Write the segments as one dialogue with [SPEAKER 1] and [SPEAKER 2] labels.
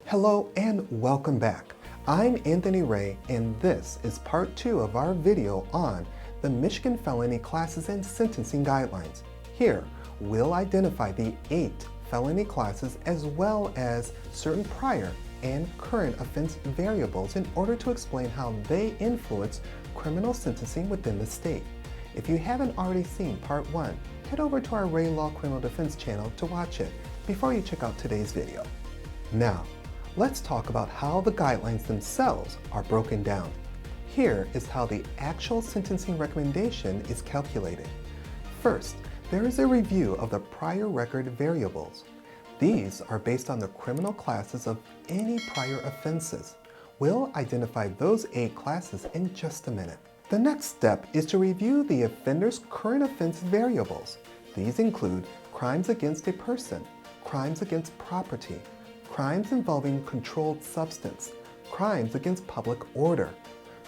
[SPEAKER 1] Hello and welcome back. I'm Anthony Ray and this is part 2 of our video on the Michigan Felony Classes and Sentencing Guidelines. Here, we'll identify the 8 felony classes as well as certain prior and current offense variables in order to explain how they influence criminal sentencing within the state. If you haven't already seen part 1, head over to our Ray Law Criminal Defense channel to watch it before you check out today's video. Now, let's talk about how the guidelines themselves are broken down. Here is how the actual sentencing recommendation is calculated. First, there is a review of the prior record variables. These are based on the criminal classes of any prior offenses. We'll identify those 8 classes in just a minute. The next step is to review the offender's current offense variables. These include crimes against a person, crimes against property, crimes involving controlled substance, crimes against public order,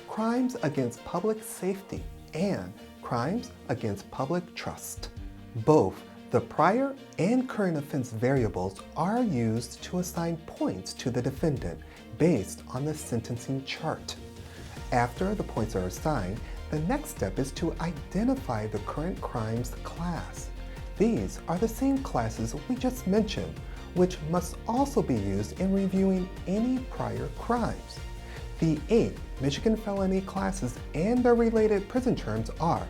[SPEAKER 1] crimes against public safety, and crimes against public trust. Both the prior and current offense variables are used to assign points to the defendant based on the sentencing chart. After the points are assigned, the next step is to identify the current crimes class. These are the same classes we just mentioned, which must also be used in reviewing any prior crimes. The 8 Michigan felony classes and their related prison terms are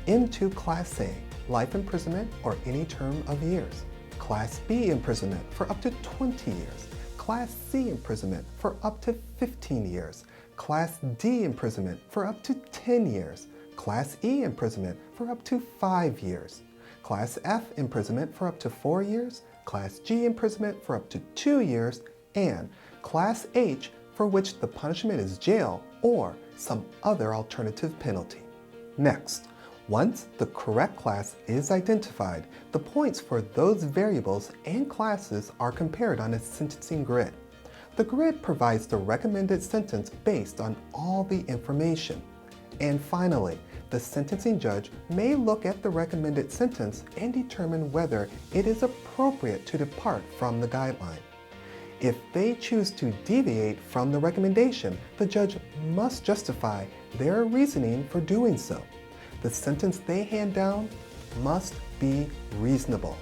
[SPEAKER 1] M2 Class A, life imprisonment or any term of years, Class B imprisonment for up to 20 years, Class C imprisonment for up to 15 years, Class D imprisonment for up to 10 years, Class E imprisonment for up to 5 years, Class F imprisonment for up to 4 years, Class G imprisonment for up to 2 years, and Class H for which the punishment is jail or some other alternative penalty. Next, once the correct class is identified, the points for those variables and classes are compared on a sentencing grid. The grid provides the recommended sentence based on all the information. And finally, the sentencing judge may look at the recommended sentence and determine whether it is appropriate to depart from the guideline. If they choose to deviate from the recommendation, the judge must justify their reasoning for doing so. The sentence they hand down must be reasonable.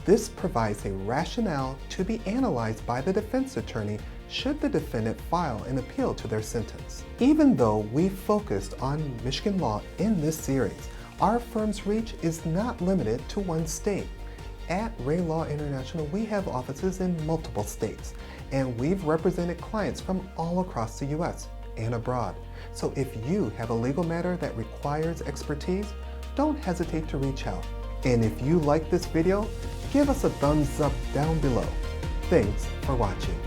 [SPEAKER 1] This provides a rationale to be analyzed by the defense attorney should the defendant file an appeal to their sentence. Even though we focused on Michigan law in this series, our firm's reach is not limited to one state. At Ray Law International, we have offices in multiple states, and we've represented clients from all across the U.S. and abroad. So if you have a legal matter that requires expertise, don't hesitate to reach out. And if you like this video, give us a thumbs up down below. Thanks for watching.